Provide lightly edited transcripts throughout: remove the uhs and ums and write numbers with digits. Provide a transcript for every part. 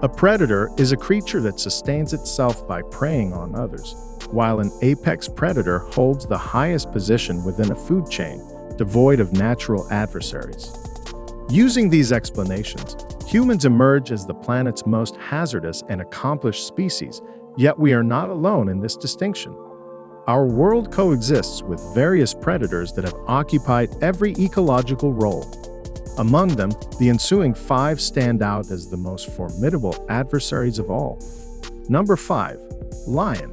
A predator is a creature that sustains itself by preying on others, while an apex predator holds the highest position within a food chain, devoid of natural adversaries. Using these explanations, humans emerge as the planet's most hazardous and accomplished species, yet we are not alone in this distinction. Our world coexists with various predators that have occupied every ecological role. Among them, the ensuing 5 stand out as the most formidable adversaries of all. Number 5. Lion.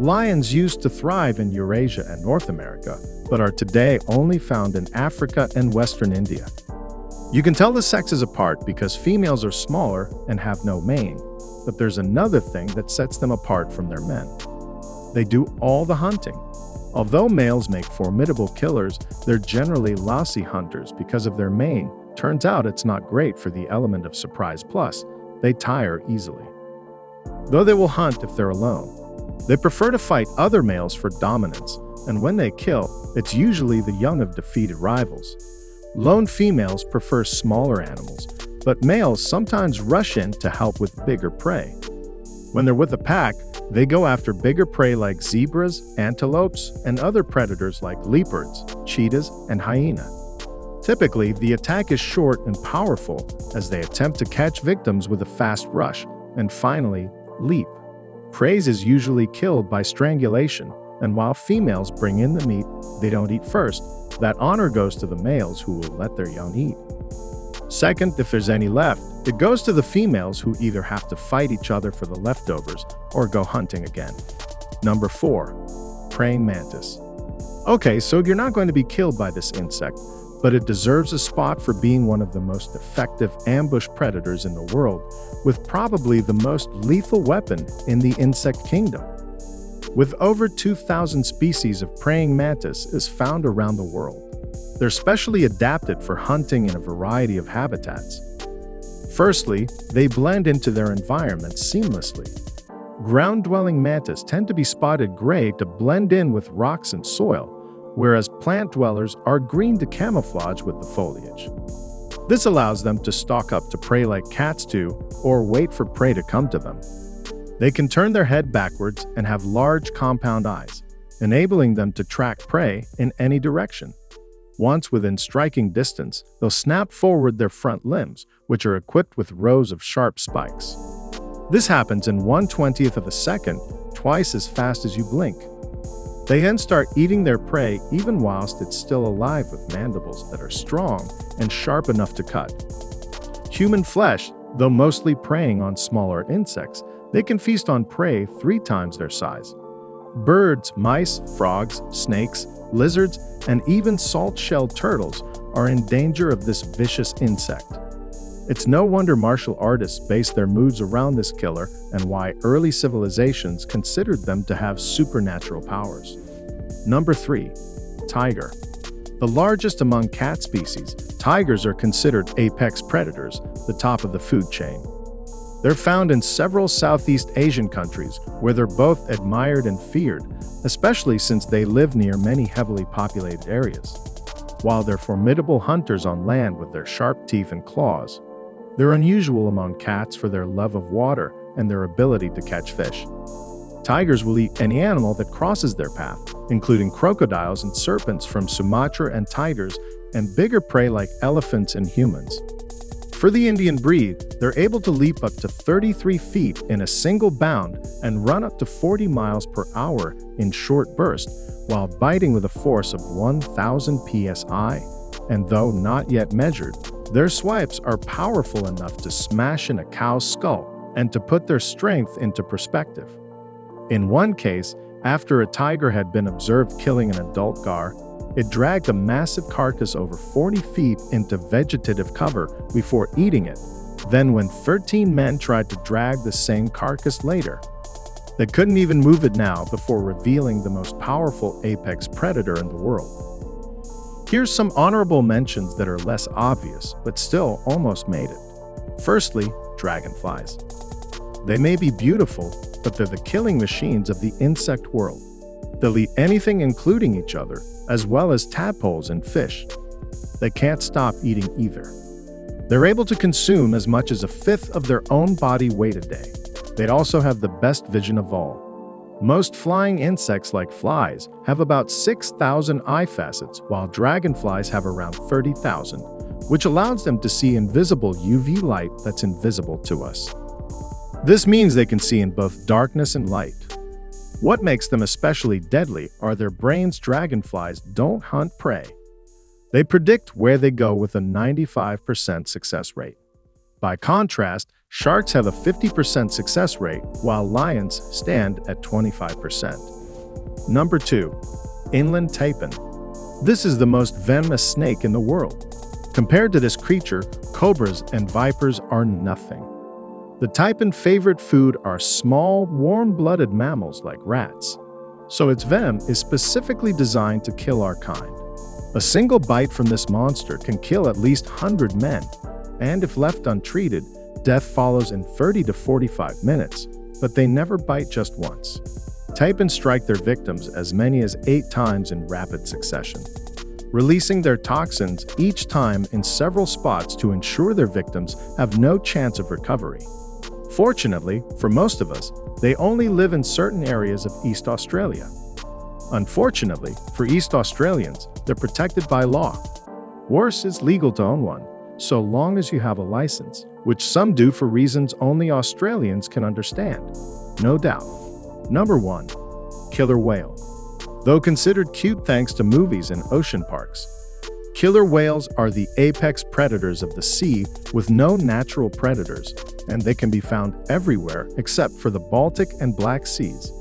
Lions used to thrive in Eurasia and North America, but are today only found in Africa and Western India. You can tell the sexes apart because females are smaller and have no mane, but there's another thing that sets them apart from their men. They do all the hunting. Although males make formidable killers, they're generally lousy hunters because of their mane. Turns out it's not great for the element of surprise, plus, they tire easily. Though they will hunt if they're alone, they prefer to fight other males for dominance, and when they kill, it's usually the young of defeated rivals. Lone females prefer smaller animals, but males sometimes rush in to help with bigger prey. When they're with a pack, they go after bigger prey like zebras, antelopes, and other predators like leopards, cheetahs, and hyena. Typically, the attack is short and powerful as they attempt to catch victims with a fast rush, and finally, leap. Prey is usually killed by strangulation, and while females bring in the meat, they don't eat first. That honor goes to the males who will let their young eat. Second, if there's any left, it goes to the females who either have to fight each other for the leftovers or go hunting again. Number 4. Praying mantis. Okay, so you're not going to be killed by this insect, but it deserves a spot for being one of the most effective ambush predators in the world, with probably the most lethal weapon in the insect kingdom. With over 2,000 species of praying mantis is found around the world. They're specially adapted for hunting in a variety of habitats. Firstly, they blend into their environment seamlessly. Ground-dwelling mantis tend to be spotted gray to blend in with rocks and soil, whereas plant dwellers are green to camouflage with the foliage. This allows them to stalk up to prey like cats do, or wait for prey to come to them. They can turn their head backwards and have large compound eyes, enabling them to track prey in any direction. Once within striking distance, they'll snap forward their front limbs, which are equipped with rows of sharp spikes. This happens in 1/20th of a second, twice as fast as you blink. They then start eating their prey even whilst it's still alive with mandibles that are strong and sharp enough to cut. Human flesh, though mostly preying on smaller insects, they can feast on prey 3 times their size. Birds, mice, frogs, snakes, lizards, and even salt-shelled turtles are in danger of this vicious insect. It's no wonder martial artists base their moves around this killer and why early civilizations considered them to have supernatural powers. Number 3. Tiger. The largest among cat species, tigers are considered apex predators, the top of the food chain. They're found in several Southeast Asian countries where they're both admired and feared, especially since they live near many heavily populated areas. While they're formidable hunters on land with their sharp teeth and claws, they're unusual among cats for their love of water and their ability to catch fish. Tigers will eat any animal that crosses their path, including crocodiles and serpents from Sumatra and tigers, and bigger prey like elephants and humans. For the Indian breed, they're able to leap up to 33 feet in a single bound and run up to 40 miles per hour in short bursts, while biting with a force of 1,000 psi. And though not yet measured, their swipes are powerful enough to smash in a cow's skull and to put their strength into perspective. In one case, after a tiger had been observed killing an adult gar, it dragged a massive carcass over 40 feet into vegetative cover before eating it. Then when 13 men tried to drag the same carcass later, they couldn't even move it now before revealing the most powerful apex predator in the world. Here's some honorable mentions that are less obvious, but still almost made it. Firstly, dragonflies. They may be beautiful, but they're the killing machines of the insect world. They'll eat anything including each other, as well as tadpoles and fish. They can't stop eating either. They're able to consume as much as a fifth of their own body weight a day. They also have the best vision of all. Most flying insects like flies have about 6,000 eye facets, while dragonflies have around 30,000, which allows them to see invisible UV light that's invisible to us. This means they can see in both darkness and light. What makes them especially deadly are their brains. Dragonflies don't hunt prey. They predict where they go with a 95% success rate. By contrast, sharks have a 50% success rate, while lions stand at 25%. Number 2. Inland Taipan. This is the most venomous snake in the world. Compared to this creature, cobras and vipers are nothing. The Taipan favorite food are small, warm-blooded mammals like rats, so its venom is specifically designed to kill our kind. A single bite from this monster can kill at least 100 men, and if left untreated, death follows in 30 to 45 minutes, but they never bite just once. Taipan strike their victims as many as 8 times in rapid succession, releasing their toxins each time in several spots to ensure their victims have no chance of recovery. Fortunately, for most of us, they only live in certain areas of East Australia. Unfortunately, for East Australians, they're protected by law. Worse, it's legal to own one, so long as you have a license, which some do for reasons only Australians can understand. No doubt. Number 1. Killer whale. Though considered cute thanks to movies and ocean parks, killer whales are the apex predators of the sea with no natural predators, and they can be found everywhere except for the Baltic and Black Seas.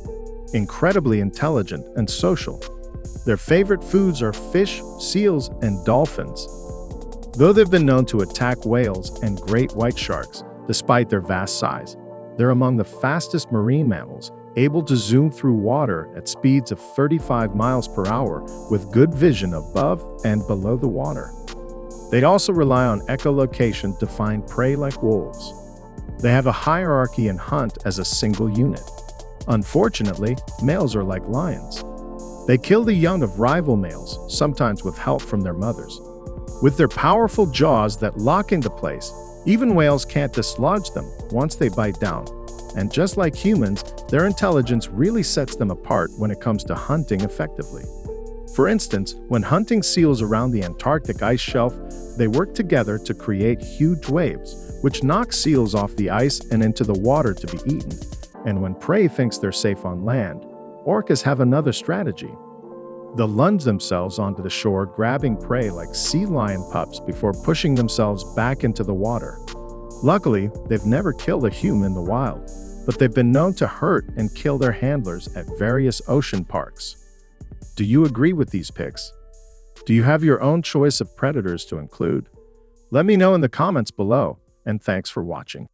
Incredibly intelligent and social, their favorite foods are fish, seals, and dolphins. Though they've been known to attack whales and great white sharks, despite their vast size, they're among the fastest marine mammals, able to zoom through water at speeds of 35 miles per hour with good vision above and below the water. They also rely on echolocation to find prey like wolves. They have a hierarchy and hunt as a single unit. Unfortunately, males are like lions. They kill the young of rival males, sometimes with help from their mothers. With their powerful jaws that lock into place, even whales can't dislodge them once they bite down. And just like humans, their intelligence really sets them apart when it comes to hunting effectively. For instance, when hunting seals around the Antarctic ice shelf, they work together to create huge waves, which knock seals off the ice and into the water to be eaten. And when prey thinks they're safe on land, orcas have another strategy. They'll lunge themselves onto the shore, grabbing prey like sea lion pups before pushing themselves back into the water. Luckily, they've never killed a human in the wild, but they've been known to hurt and kill their handlers at various ocean parks. Do you agree with these picks? Do you have your own choice of predators to include? Let me know in the comments below, and thanks for watching.